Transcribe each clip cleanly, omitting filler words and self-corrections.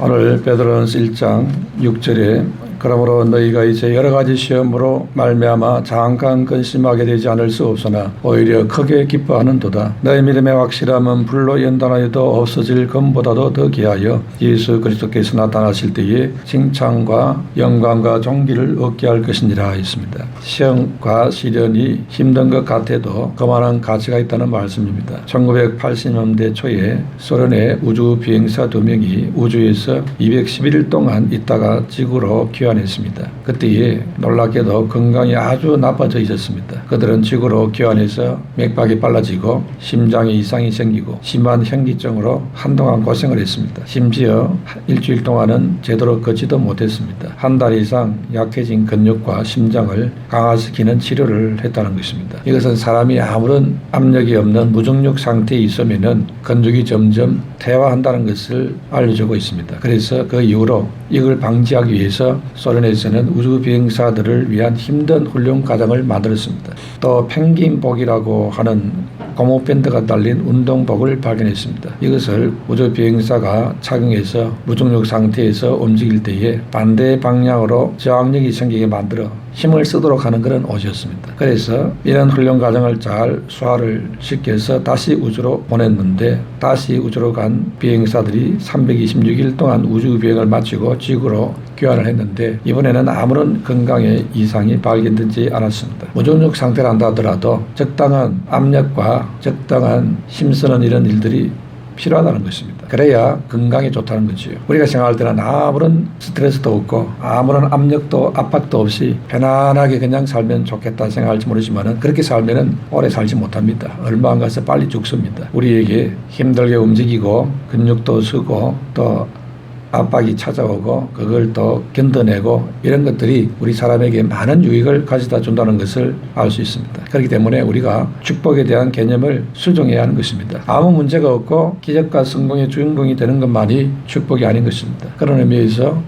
오늘 베드로전서 1장 6절에 그러므로 너희가 이제 여러 가지 시험으로 말미암아 잠깐 근심하게 되지 않을 수 없으나 오히려 크게 기뻐하는도다. 너희 믿음의 확실함은 불로 연단하여도 없어질 금보다도 더 귀하여 예수 그리스도께서 나타나실 때에 칭찬과 영광과 존귀를 얻게 할 것이니라 했습니다. 시험과 시련이 힘든 것 같아도 그만한 가치가 있다는 말씀입니다. 1980년대 초에 소련의 우주 비행사 2명이 우주에서 211일 동안 있다가 지구로 귀환했습니다. 그때에 놀랍게도 건강이 아주 나빠져 있었습니다. 그들은 지구로 귀환해서 맥박이 빨라지고 심장에 이상이 생기고 심한 현기증으로 한동안 고생을 했습니다. 심지어 일주일 동안은 제대로 걷지도 못했습니다. 한 달 이상 약해진 근육과 심장을 강화시키는 치료를 했다는 것입니다. 이것은 사람이 아무런 압력이 없는 무중력 상태에 있으면은 근육이 점점 퇴화한다는 것을 알려주고 있습니다. 그래서 그 이후로 이걸 방지하기 위해서 소련에서는 우주 비행사들을 위한 힘든 훈련 과정을 만들었습니다. 또 펭귄복이라고 하는 고무밴드가 달린 운동복을 발견했습니다. 이것을 우주 비행사가 착용해서 무중력 상태에서 움직일 때에 반대 방향으로 저항력이 생기게 만들어 힘을 쓰도록 하는 그런 옷이었습니다. 그래서 이런 훈련 과정을 잘 소화를 시켜서 다시 우주로 보냈는데 다시 우주로 간 비행사들이 326일 동안 우주 비행을 마치고 지구로 귀환을 했는데 이번에는 아무런 건강에 이상이 발견되지 않았습니다. 무중력 상태를 한다 하더라도 적당한 압력과 적당한 힘쓰는 이런 일들이 필요하다는 것입니다. 그래야 건강에 좋다는 거지요. 우리가 생각할 때는 아무런 스트레스도 없고 아무런 압력도 압박도 없이 편안하게 그냥 살면 좋겠다 생각할지 모르지만 그렇게 살면 오래 살지 못합니다. 얼마 안 가서 빨리 죽습니다. 우리에게 힘들게 움직이고 근육도 쓰고 또 압박이 찾아오고 그걸 또 견뎌내고 이런 것들이 우리 사람에게 많은 유익을 가져다 준다는 것을 알 수 있습니다. 그렇기 때문에 우리가 축복에 대한 개념을 수정해야 하는 것입니다. 아무 문제가 없고 기적과 성공의 주인공이 되는 것만이 축복이 아닌 것입니다. 그런 의미에서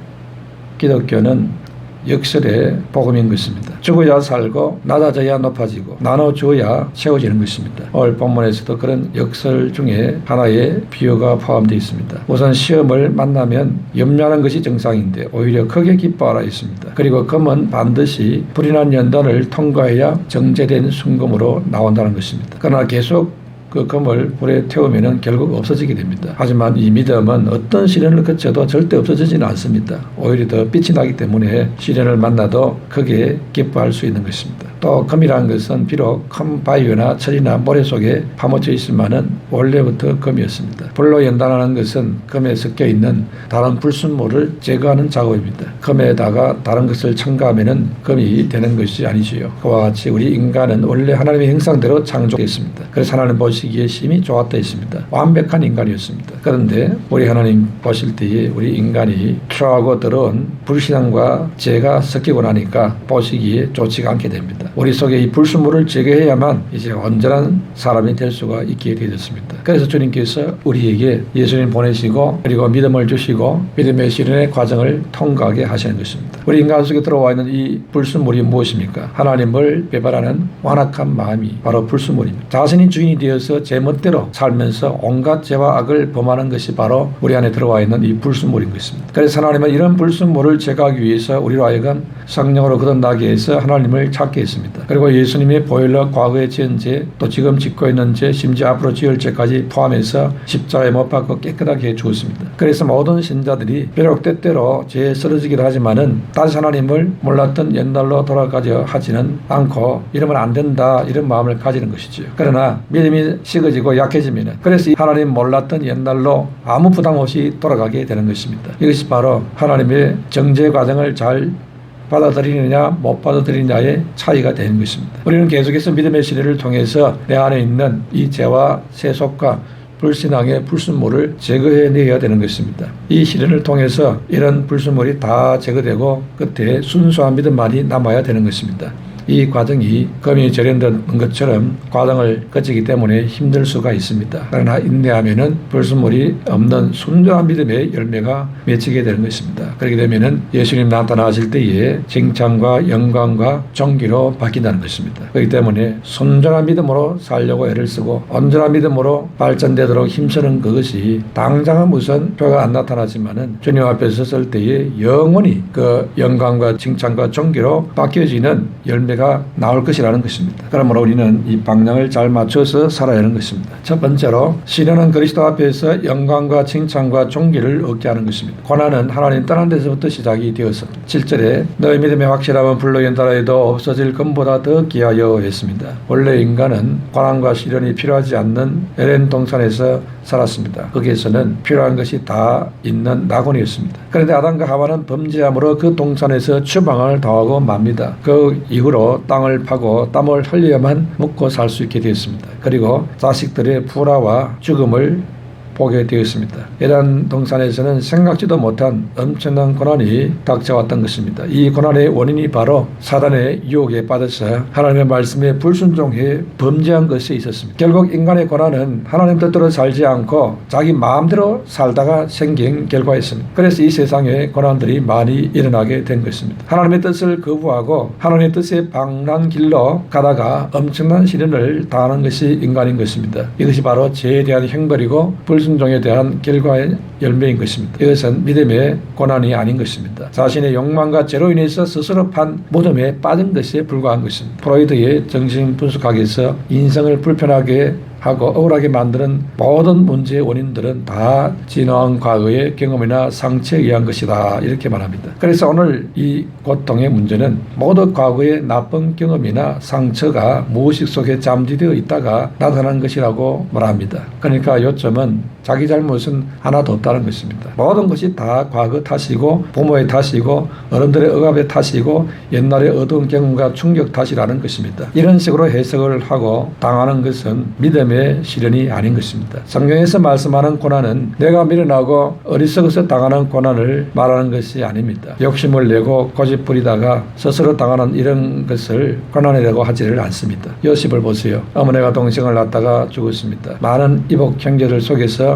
기독교는 역설의 복음인 것입니다. 죽어야 살고 낮아져야 높아지고 나눠주어야 채워지는 것입니다. 오늘 본문에서도 그런 역설 중에 하나의 비유가 포함되어 있습니다. 우선 시험을 만나면 염려하는 것이 정상인데 오히려 크게 기뻐하라 했습니다. 그리고 금은 반드시 불이 난 연단을 통과해야 정제된 순금으로 나온다는 것입니다. 그러나 계속 그 금을 불에 태우면 결국 없어지게 됩니다. 하지만 이 믿음은 어떤 시련을 거쳐도 절대 없어지지는 않습니다. 오히려 더 빛이 나기 때문에 시련을 만나도 크게 기뻐할 수 있는 것입니다. 또 금이라는 것은 비록 큰 바위나 철이나 모래 속에 파묻혀 있지만은 원래부터 금이었습니다. 불로 연단하는 것은 금에 섞여 있는 다른 불순물을 제거하는 작업입니다. 금에다가 다른 것을 첨가하면은 금이 되는 것이 아니지요. 그와 같이 우리 인간은 원래 하나님의 형상대로 창조됐습니다. 그래서 하나님 보시기에 심히 좋았다 했습니다. 완벽한 인간이었습니다. 그런데 우리 하나님 보실 때에 우리 인간이 추하고 더러운 불신앙과 죄가 섞이고 나니까 보시기에 좋지가 않게 됩니다. 우리 속에 이 불순물을 제거해야만 이제 온전한 사람이 될 수가 있게 되었습니다. 그래서 주님께서 우리에게 예수님 보내시고 그리고 믿음을 주시고 믿음의 시련의 과정을 통과하게 하시는 것입니다. 우리 인간 속에 들어와 있는 이 불순물이 무엇입니까? 하나님을 배반하는 완악한 마음이 바로 불순물입니다. 자신이 주인이 되어서 제 멋대로 살면서 온갖 죄와 악을 범하는 것이 바로 우리 안에 들어와 있는 이 불순물인 것입니다. 그래서 하나님은 이런 불순물을 제거하기 위해서 우리로 하여금 성령으로 거듭나게 해서 하나님을 찾게 했습니다. 그리고 예수님의 보혈로 과거에 지은 죄, 또 지금 짓고 있는 죄, 심지어 앞으로 지을 죄까지 포함해서 십자가에 못 박고 깨끗하게 해주었습니다. 그래서 모든 신자들이 비록 때때로 죄에 쓰러지기도 하지만은 다시 하나님을 몰랐던 옛날로 돌아가지 하지는 않고 이러면 안 된다 이런 마음을 가지는 것이지요. 그러나 믿음이 식어지고 약해지면은 그래서 하나님 몰랐던 옛날로 아무 부담 없이 돌아가게 되는 것입니다. 이것이 바로 하나님의 정죄 과정을 잘 받아들이느냐 못 받아들이느냐의 차이가 되는 것입니다. 우리는 계속해서 믿음의 시련을 통해서 내 안에 있는 이 죄와 세속과 불신앙의 불순물을 제거해내야 되는 것입니다. 이 시련을 통해서 이런 불순물이 다 제거되고 끝에 순수한 믿음만이 남아야 되는 것입니다. 이 과정이 금이 절연된 것처럼 과정을 거치기 때문에 힘들 수가 있습니다. 그러나 인내하면은 불순물이 없는 순전한 믿음의 열매가 맺히게 되는 것입니다. 그렇게 되면은 예수님 나타나실 때에 칭찬과 영광과 존귀로 바뀐다는 것입니다. 그렇기 때문에 순전한 믿음으로 살려고 애를 쓰고 온전한 믿음으로 발전되도록 힘쓰는 그것이 당장은 우선 표가 안 나타나지만은 주님 앞에 섰을 때에 영원히 그 영광과 칭찬과 존귀로 바뀌어지는 열매가 나올 것이라는 것입니다. 그러므로 우리는 이 방향을 잘 맞춰서 살아야 하는 것입니다. 첫 번째로 시련은 그리스도 앞에서 영광과 칭찬과 존귀를 얻게 하는 것입니다. 고난은 하나님 떠난 데서부터 시작이 되었습니다. 7절에 너희 믿음의 확실함은 불로 연달아도 없어질 것보다 더 귀하여 했습니다. 원래 인간은 고난과 시련이 필요하지 않는 에덴 동산에서 살았습니다. 거기에서는 필요한 것이 다 있는 낙원이었습니다. 그런데 아담과 하와는 범죄함으로 그 동산에서 추방을 당하고 맙니다. 그 이후로 땅을 파고 땀을 흘려야만 먹고 살 수 있게 되었습니다. 그리고 자식들의 불화와 죽음을 보게 되었습니다. 에덴 동산에서는 생각지도 못한 엄청난 고난이 닥쳐왔던 것입니다. 이 고난의 원인이 바로 사단의 유혹에 빠져서 하나님의 말씀에 불순종해 범죄한 것이 있었습니다. 결국 인간의 고난은 하나님 뜻대로 살지 않고 자기 마음대로 살다가 생긴 결과였습니다. 그래서 이 세상에 고난들이 많이 일어나게 된 것입니다. 하나님의 뜻을 거부하고 하나님의 뜻에 방랑한 길로 가다가 엄청난 시련을 당하는 것이 인간인 것입니다. 이것이 바로 죄에 대한 형벌이고 불순종에 대한 결과의 열매인 것입니다. 이것은 믿음의 고난이 아닌 것입니다. 자신의 욕망과 죄로 인해서 스스로 판 무덤에 빠진 것에 불과한 것입니다. 프로이드의 정신분석학에서 인생을 불편하게 하고 억울하게 만드는 모든 문제의 원인들은 다 지나온 과거의 경험이나 상처에 의한 것이다, 이렇게 말합니다. 그래서 오늘 이 고통의 문제는 모두 과거의 나쁜 경험이나 상처가 무의식 속에 잠재되어 있다가 나타난 것이라고 말합니다. 그러니까 요점은 자기 잘못은 하나도 없다는 것입니다. 모든 것이 다 과거 탓이고 부모의 탓이고 어른들의 억압의 탓이고 옛날의 어두운 경험과 충격 탓이라는 것입니다. 이런 식으로 해석을 하고 당하는 것은 믿음의 시련이 아닌 것입니다. 성경에서 말씀하는 고난은 내가 미련하고 어리석어서 당하는 고난을 말하는 것이 아닙니다. 욕심을 내고 고집 부리다가 스스로 당하는 이런 것을 고난이라고 하지를 않습니다. 요셉을 보세요. 어머니가 동생을 낳다가 죽었습니다. 많은 이복 형제들 속에서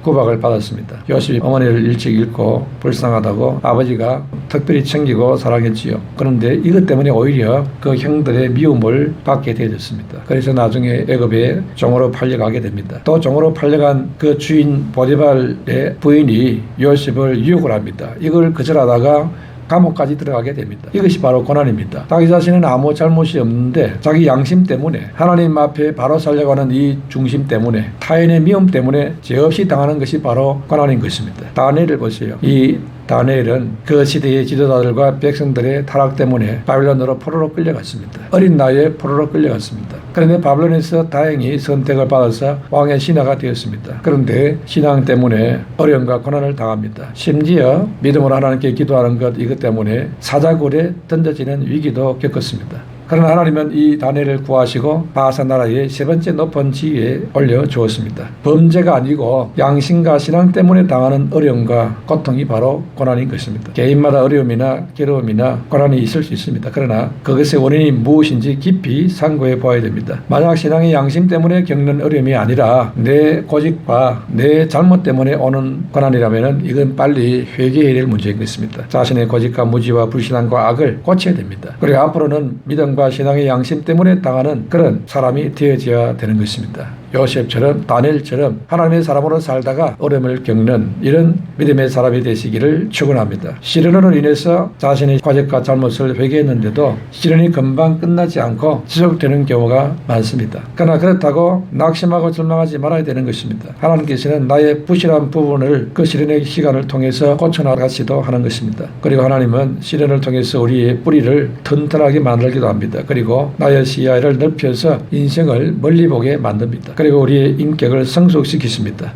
구박을 받았습니다. 요셉이 어머니를 일찍 잃고 불쌍하다고 아버지가 특별히 챙기고 사랑했지요. 그런데 이것 때문에 오히려 그 형들의 미움을 받게 되었습니다. 그래서 나중에 애굽에 종으로 팔려가게 됩니다. 또 종으로 팔려간 그 주인 보디발의 부인이 요셉을 유혹을 합니다. 이걸 거절하다가 감옥까지 들어가게 됩니다. 이것이 바로 고난입니다. 자기 자신은 아무 잘못이 없는데 자기 양심 때문에 하나님 앞에 바로 살려고 하는 이 중심 때문에 타인의 미움 때문에 죄 없이 당하는 것이 바로 고난인 것입니다. 다니엘을 보세요. 이 다니엘은 그 시대의 지도자들과 백성들의 타락 때문에 바빌론으로 포로로 끌려갔습니다. 어린 나이에 포로로 끌려갔습니다. 그런데 바빌론에서 다행히 선택을 받아서 왕의 신하가 되었습니다. 그런데 신앙 때문에 어려움과 고난을 당합니다. 심지어 믿음으로 하나님께 기도하는 것 이것 때문에 사자굴에 던져지는 위기도 겪었습니다. 그러나 하나님은 이 다니엘을 구하시고 바사 나라의 세 번째 높은 지위에 올려주었습니다. 범죄가 아니고 양심과 신앙 때문에 당하는 어려움과 고통이 바로 고난인 것입니다. 개인마다 어려움이나 괴로움이나 고난이 있을 수 있습니다. 그러나 그것의 원인이 무엇인지 깊이 상고해 보아야 됩니다. 만약 신앙의 양심 때문에 겪는 어려움이 아니라 내 고집과 내 잘못 때문에 오는 고난이라면 이건 빨리 회개해야 될 문제인 것입니다. 자신의 고집과 무지와 불신앙과 악을 고쳐야 됩니다. 그리고 앞으로는 믿음과 신앙의 양심 때문에 당하는 그런 사람이 되어져야 되는 것입니다. 요셉처럼 다니엘처럼 하나님의 사람으로 살다가 어려움을 겪는 이런 믿음의 사람이 되시기를 축원합니다. 시련으로 인해서 자신의 과적과 잘못을 회개했는데도 시련이 금방 끝나지 않고 지속되는 경우가 많습니다. 그러나 그렇다고 낙심하고 절망하지 말아야 되는 것입니다. 하나님께서는 나의 부실한 부분을 그 시련의 시간을 통해서 고쳐나가시도 하는 것입니다. 그리고 하나님은 시련을 통해서 우리의 뿌리를 튼튼하게 만들기도 합니다. 그리고 나의 시야를 넓혀서 인생을 멀리 보게 만듭니다. 그리고 우리의 인격을 성숙시키십니다.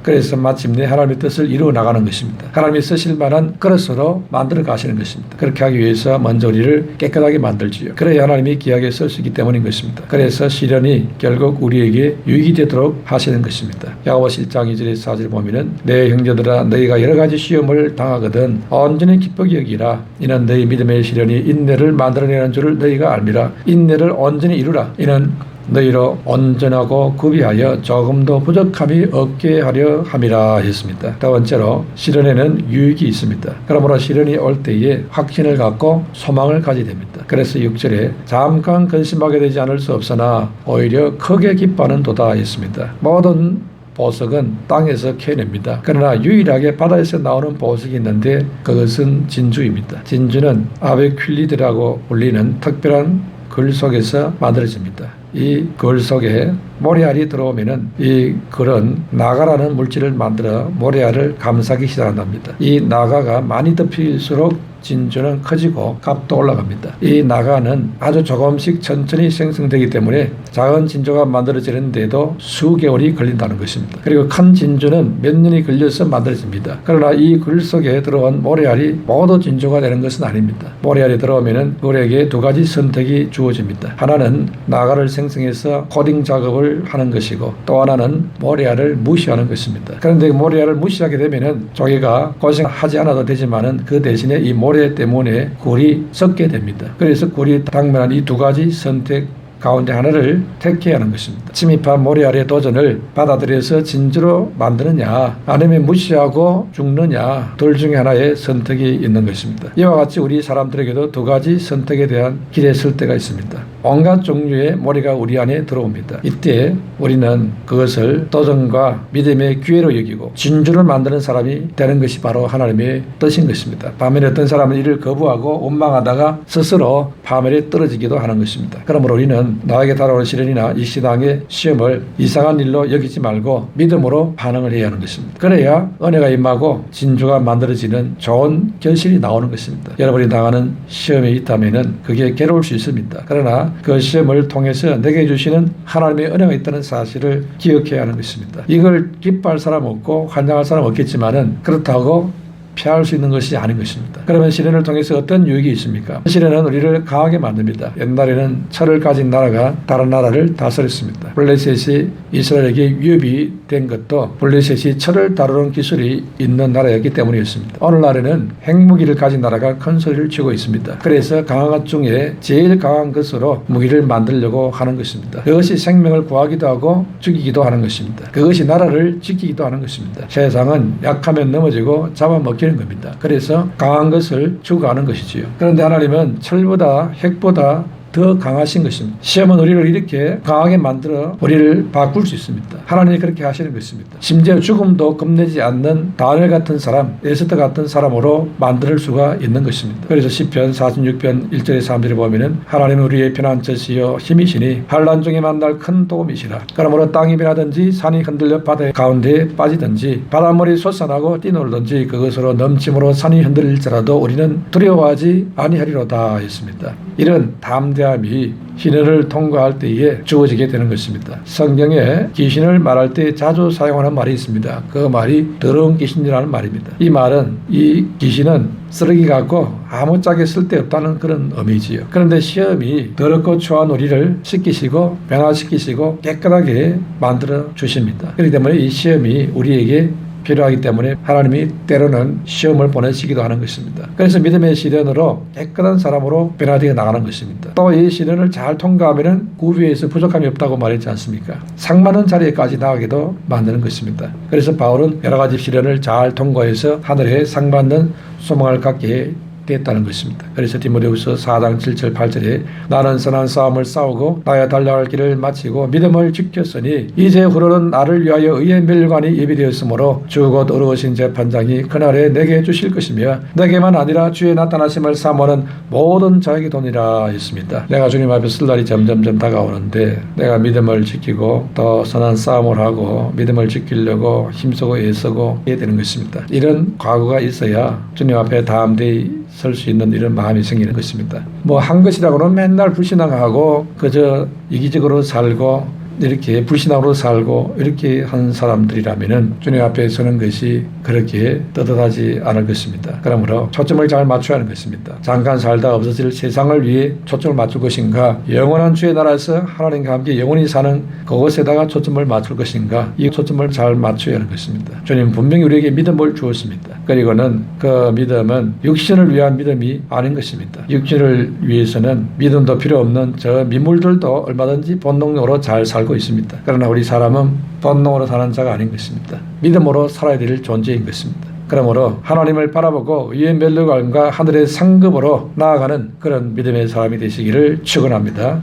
그래서 마침내 하나님의 뜻을 이루어 나가는 것입니다. 하나님이 쓰실 만한 그릇으로 만들어 가시는 것입니다. 그렇게 하기 위해서 먼저 우리를 깨끗하게 만들지요. 그래야 하나님이 귀하게 쓸 수 있기 때문인 것입니다. 그래서 시련이 결국 우리에게 유익이 되도록 하시는 것입니다. 야고보서 1장 2절에 4절에 보면은 내 형제들아 너희가 여러 가지 시험을 당하거든 온전히 기쁘게 여기라. 이는 너희 믿음의 시련이 인내를 만들어내는 줄을 너희가 알미라. 인내를 온전히 이루라. 이는 너희로 온전하고 구비하여 조금도 부족함이 없게 하려 함이라 했습니다. 두 번째로 시련에는 유익이 있습니다. 그러므로 시련이 올 때에 확신을 갖고 소망을 가지게 됩니다. 그래서 6절에 잠깐 근심하게 되지 않을 수 없으나 오히려 크게 기뻐하는 도다 했습니다. 모든 보석은 땅에서 캐냅니다. 그러나 유일하게 바다에서 나오는 보석이 있는데 그것은 진주입니다. 진주는 아베퀼리드라고 불리는 특별한 글 속에서 만들어집니다. 이 글 속에 모래알이 들어오면은 이 글은 나가라는 물질을 만들어 모래알을 감싸기 시작한답니다. 이 나가가 많이 덮일수록 진주는 커지고 값도 올라갑니다. 이 나가는 아주 조금씩 천천히 생성되기 때문에 작은 진주가 만들어지는데도 수개월이 걸린다는 것입니다. 그리고 큰 진주는 몇 년이 걸려서 만들어집니다. 그러나 이 글 속에 들어온 모래알이 모두 진주가 되는 것은 아닙니다. 모래알이 들어오면은 그에게 두 가지 선택이 주어집니다. 하나는 나가를 생성해서 코딩 작업을 하는 것이고 또 하나는 모래알을 무시하는 것입니다. 그런데 모래알을 무시하게 되면은 조개가 고생하지 않아도 되지만은 그 대신에 이 모래 때문에 굴이 썩게 됩니다. 그래서 굴이 당면한 이 두 가지 선택 가운데 하나를 택해야 하는 것입니다. 침입한 모래알의 도전을 받아들여서 진주로 만드느냐 아니면 무시하고 죽느냐 둘 중에 하나의 선택이 있는 것입니다. 이와 같이 우리 사람들에게도 두 가지 선택에 대한 길에 설 때가 있습니다. 온갖 종류의 모래가 우리 안에 들어옵니다. 이때 우리는 그것을 도전과 믿음의 기회로 여기고 진주를 만드는 사람이 되는 것이 바로 하나님의 뜻인 것입니다. 반면에 어떤 사람은 이를 거부하고 원망하다가 스스로 파멸에 떨어지기도 하는 것입니다. 그러므로 우리는 나에게 다가오는 시련이나 이 신앙의 시험을 이상한 일로 여기지 말고 믿음으로 반응을 해야 하는 것입니다. 그래야 은혜가 임하고 진주가 만들어지는 좋은 결실이 나오는 것입니다. 여러분이 당하는 시험이 있다면 그게 괴로울 수 있습니다. 그러나 그 시험을 통해서 내게 주시는 하나님의 은혜가 있다는 사실을 기억해야 하는 것입니다. 이걸 기뻐할 사람 없고 환장할 사람 없겠지만은 그렇다고 피할 수 있는 것이 아닌 것입니다. 그러면 시련을 통해서 어떤 유익이 있습니까? 시련은 우리를 강하게 만듭니다. 옛날에는 철을 가진 나라가 다른 나라를 다스렸습니다. 블레셋이 이스라엘에게 위협이 된 것도 블레셋이 철을 다루는 기술이 있는 나라였기 때문이었습니다. 오늘날에는 핵무기를 가진 나라가 큰 소리를 치고 있습니다. 그래서 강한 것 중에 제일 강한 것으로 무기를 만들려고 하는 것입니다. 그것이 생명을 구하기도 하고 죽이기도 하는 것입니다. 그것이 나라를 지키기도 하는 것입니다. 세상은 약하면 넘어지고 잡아먹히는 겁니다. 그래서 강한 것을 추구하는 것이지요. 그런데 하나님은 철보다 핵보다 더 강하신 것입니다. 시험은 우리를 이렇게 강하게 만들어 우리를 바꿀 수 있습니다. 하나님이 그렇게 하시는 것입니다. 심지어 죽음도 겁내지 않는 다니엘 같은 사람, 에스더 같은 사람으로 만들 수가 있는 것입니다. 그래서 시편 46편 1절에 3절에 보면은 하나님은 우리의 피난처시요 힘이시니 환난 중에 만날 큰 도움이시라. 그러므로 땅이 변하든지 산이 흔들려 바다 가운데에 빠지든지 바닷물이 솟아나고 뛰놀든지 그것으로 넘침으로 산이 흔들릴지라도 우리는 두려워하지 아니하리로다 했습니다. 이런 담대함이 시련을 통과할 때에 주어지게 되는 것입니다. 성경에 귀신을 말할 때 자주 사용하는 말이 있습니다. 그 말이 더러운 귀신이라는 말입니다. 이 말은 이 귀신은 쓰레기 같고 아무짝에 쓸데없다는 그런 의미지요. 그런데 시험이 더럽고 추한 우리를 씻기시고 변화시키시고 깨끗하게 만들어 주십니다. 그렇기 때문에 이 시험이 우리에게 필요하기 때문에 하나님이 때로는 시험을 보내시기도 하는 것입니다. 그래서 믿음의 시련으로 깨끗한 사람으로 변화되어 나가는 것입니다. 또 이 시련을 잘 통과하면 구비에서 부족함이 없다고 말했지 않습니까? 상많은 자리에까지 나가기도 만드는 것입니다. 그래서 바울은 여러 가지 시련을 잘 통과해서 하늘에 상받는 소망을 갖게 됐다는 것입니다. 그래서 디모데후서 4장 7절 8절에 나는 선한 싸움을 싸우고 나의 달려갈 길을 마치고 믿음을 지켰으니 이제 후로는 나를 위하여 의의 멸관이 예비되었으므로 주 곧 어려우신 재판장이 그날에 내게 주실 것이며 내게만 아니라 주의 나타나심을 사모하는 모든 자에게 도니라 했습니다. 내가 주님 앞에 설 날이 점점점 다가오는데 내가 믿음을 지키고 더 선한 싸움을 하고 믿음을 지키려고 힘쓰고 애쓰고 해야 되는 것입니다. 이런 과거가 있어야 주님 앞에 담대히 설 수 있는 이런 마음이 생기는 것입니다. 한 것이라고는 맨날 불신앙하고 그저 이기적으로 살고 이렇게 불신앙으로 살고 이렇게 한 사람들이라면은 주님 앞에 서는 것이 그렇게 떳떳하지 않을 것입니다. 그러므로 초점을 잘 맞춰야 하는 것입니다. 잠깐 살다 없어질 세상을 위해 초점을 맞출 것인가, 영원한 주의 나라에서 하나님과 함께 영원히 사는 그것에다가 초점을 맞출 것인가, 이 초점을 잘 맞춰야 하는 것입니다. 주님 분명히 우리에게 믿음을 주었습니다. 그리고는 그 믿음은 육신을 위한 믿음이 아닌 것입니다. 육신을 위해서는 믿음도 필요 없는 저 민물들도 얼마든지 본능으로 잘 살고 있습니다. 그러나 우리 사람은 본능으로 사는 자가 아닌 것입니다. 믿음으로 살아야 될 존재인 것입니다. 그러므로 하나님을 바라보고 의의 멸류관과 하늘의 상급으로 나아가는 그런 믿음의 사람이 되시기를 축원합니다.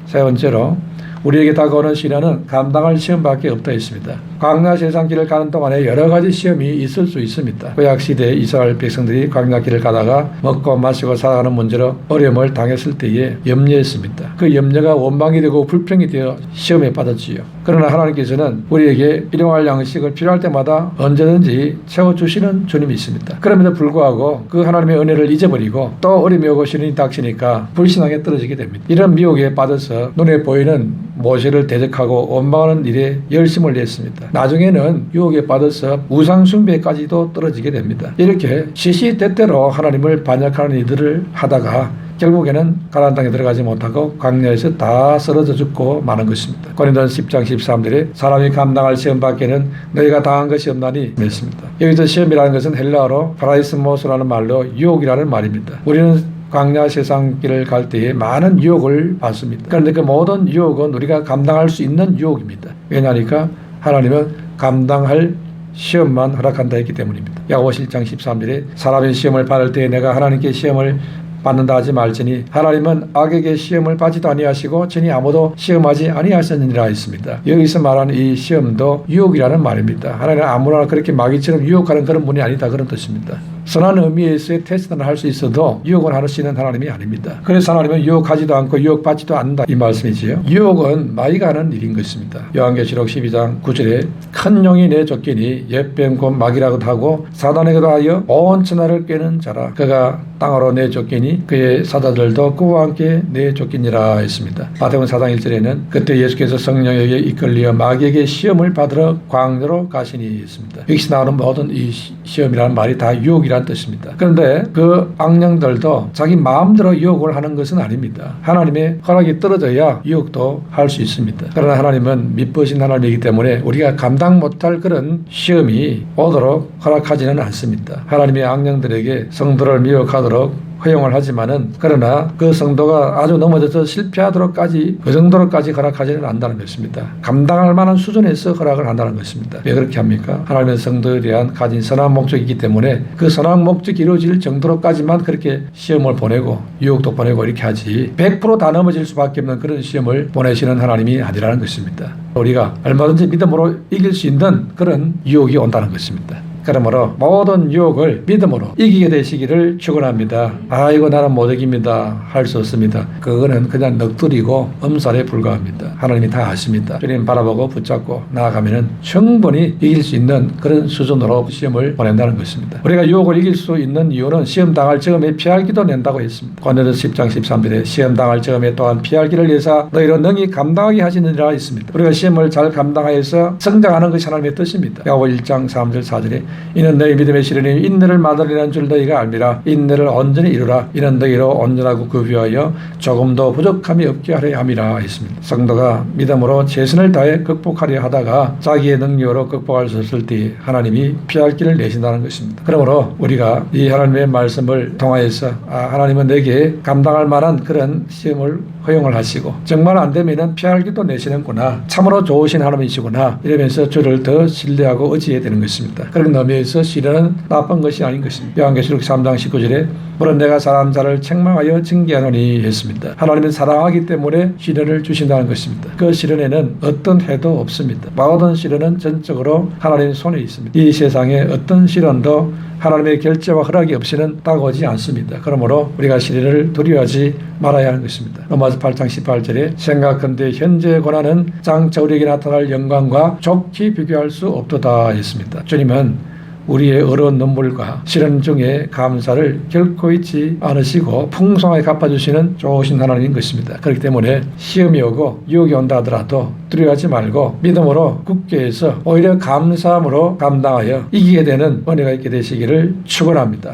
세 번째로 우리에게 다가오는 시련은 감당할 시험밖에 없다 했습니다. 광야 세상길을 가는 동안에 여러 가지 시험이 있을 수 있습니다. 구약시대 이스라엘 백성들이 광야길을 가다가 먹고 마시고 살아가는 문제로 어려움을 당했을 때에 염려했습니다. 그 염려가 원망이 되고 불평이 되어 시험에 빠졌지요. 그러나 하나님께서는 우리에게 일용할 양식을 필요할 때마다 언제든지 채워주시는 주님이 있습니다. 그럼에도 불구하고 그 하나님의 은혜를 잊어버리고 또 어려움이 오고 시련이 닥치니까 불신앙에 떨어지게 됩니다. 이런 미혹에 빠져서 눈에 보이는 모세를 대적하고 원망하는 일에 열심을 냈습니다. 나중에는 유혹에 빠져서 우상숭배까지도 떨어지게 됩니다. 이렇게 시시때때로 하나님을 반역하는 일들을 하다가 결국에는 가나안 땅에 들어가지 못하고 광야에서 다 쓰러져 죽고 마는 것입니다. 고린도전서 10장 13절에 사람이 감당할 시험밖에는 너희가 당한 것이 없나니 했습니다. 여기서 시험이라는 것은 헬라어로 파라이스모스라는 말로 유혹이라는 말입니다. 우리는 광야 세상길을 갈 때에 많은 유혹을 받습니다. 그런데 그 모든 유혹은 우리가 감당할 수 있는 유혹입니다. 왜냐하니까 하나님은 감당할 시험만 허락한다 했기 때문입니다. 야고보 7장 13절에 사람의 시험을 받을 때에 내가 하나님께 시험을 받는다 하지 말지니 하나님은 악에게 시험을 받지도 아니하시고 전히 아무도 시험하지 아니하셨느니라 했습니다. 여기서 말하는 이 시험도 유혹이라는 말입니다. 하나님은 아무나 그렇게 마귀처럼 유혹하는 그런 분이 아니다, 그런 뜻입니다. 선한 의미에서의 테스트는 할 수 있어도 유혹을 하시는 하나님이 아닙니다. 그래서 하나님은 유혹하지도 않고 유혹받지도 않는다, 이 말씀이지요. 유혹은 마귀가 하는 일인 것입니다. 요한계시록 12장 9절에 큰 용이 내쫓기니 옛뱀 곧 마귀라고도 하고 사단에게도 하여 온 천하를 꿰는 자라. 그가 땅으로 내쫓기니 그의 사자들도 그와 함께 내쫓기니라 했습니다. 마태복음 4장 1절에는 그때 예수께서 성령에게 이끌려 마귀에게 시험을 받으러 광야로 가시니 했습니다. 여기서 나오는 모든 이 시험이라는 말이 다 유혹이라는 뜻입니다. 그런데 그 악령들도 자기 마음대로 유혹을 하는 것은 아닙니다. 하나님의 허락이 떨어져야 유혹도 할 수 있습니다. 그러나 하나님은 미쁘신 하나님이기 때문에 우리가 감당 못할 그런 시험이 오도록 허락하지는 않습니다. 하나님의 악령들에게 성도를 미혹하도록 허용을 하지만은 그러나 그 성도가 아주 넘어져서 실패하도록까지 그 정도로까지 허락하지는 않는다는 것입니다. 감당할 만한 수준에서 허락을 한다는 것입니다. 왜 그렇게 합니까? 하나님의 성도에 대한 가진 선한 목적이기 때문에 그 선한 목적이 이루어질 정도로까지만 그렇게 시험을 보내고 유혹도 보내고 이렇게 하지 100% 다 넘어질 수밖에 없는 그런 시험을 보내시는 하나님이 아니라는 것입니다. 우리가 얼마든지 믿음으로 이길 수 있는 그런 유혹이 온다는 것입니다. 그러므로 모든 유혹을 믿음으로 이기게 되시기를 축원합니다. 아이고 나는 못 이깁니다 할 수 없습니다. 그거는 그냥 넋두리고 엄살에 불과합니다. 하나님이 다 아십니다. 주님 바라보고 붙잡고 나아가면 충분히 이길 수 있는 그런 수준으로 시험을 보낸다는 것입니다. 우리가 유혹을 이길 수 있는 이유는 시험 당할 적음에 피할 기도 낸다고 했습니다. 고린도전서 10장 13절에 시험 당할 적음에 또한 피할 길을 내사 너희로 능히 감당하게 하시느니라 했습니다. 우리가 시험을 잘 감당하여서 성장하는 것이 하나님의 뜻입니다. 야고보 1장 3절 4절에 이는 너희 믿음의 시련이 인내를 맛으리라는 줄 너희가 알미라. 인내를 온전히 이루라. 이는 너희로 온전하고 그 위하여 조금도 부족함이 없게 하려 함이라 했습니다. 성도가 믿음으로 최선을 다해 극복하려 하다가 자기의 능력으로 극복할 수 없을 때 하나님이 피할 길을 내신다는 것입니다. 그러므로 우리가 이 하나님의 말씀을 통하여서 하나님은 내게 감당할 만한 그런 시험을 허용을 하시고 정말 안 되면은 피할 길도 내시는구나, 참으로 좋으신 하나님이시구나 이러면서 주를 더 신뢰하고 의지해야 되는 것입니다. 그런 의미에서 시련은 나쁜 것이 아닌 것입니다. 요한계시록 3장 19절에 물론 내가 사람 자를 책망하여 징계하노니 했습니다. 하나님은 사랑하기 때문에 시련을 주신다는 것입니다. 그 시련에는 어떤 해도 없습니다. 모든 시련은 전적으로 하나님의 손에 있습니다. 이 세상에 어떤 시련도 하나님의 결재와 허락이 없이는 다가오지 않습니다. 그러므로 우리가 시련을 두려워하지 말아야 하는 것입니다. 로마서 8장 18절에 생각한데 현재의 고난은 장차 우리에게 나타날 영광과 좋게 비교할 수 없도다 했습니다. 주님은 우리의 어려운 눈물과 시련 중에 감사를 결코 잊지 않으시고 풍성하게 갚아주시는 좋으신 하나님인 것입니다. 그렇기 때문에 시험이 오고 유혹이 온다 하더라도 두려워하지 말고 믿음으로 굳게 해서 오히려 감사함으로 감당하여 이기게 되는 은혜가 있게 되시기를 축원합니다.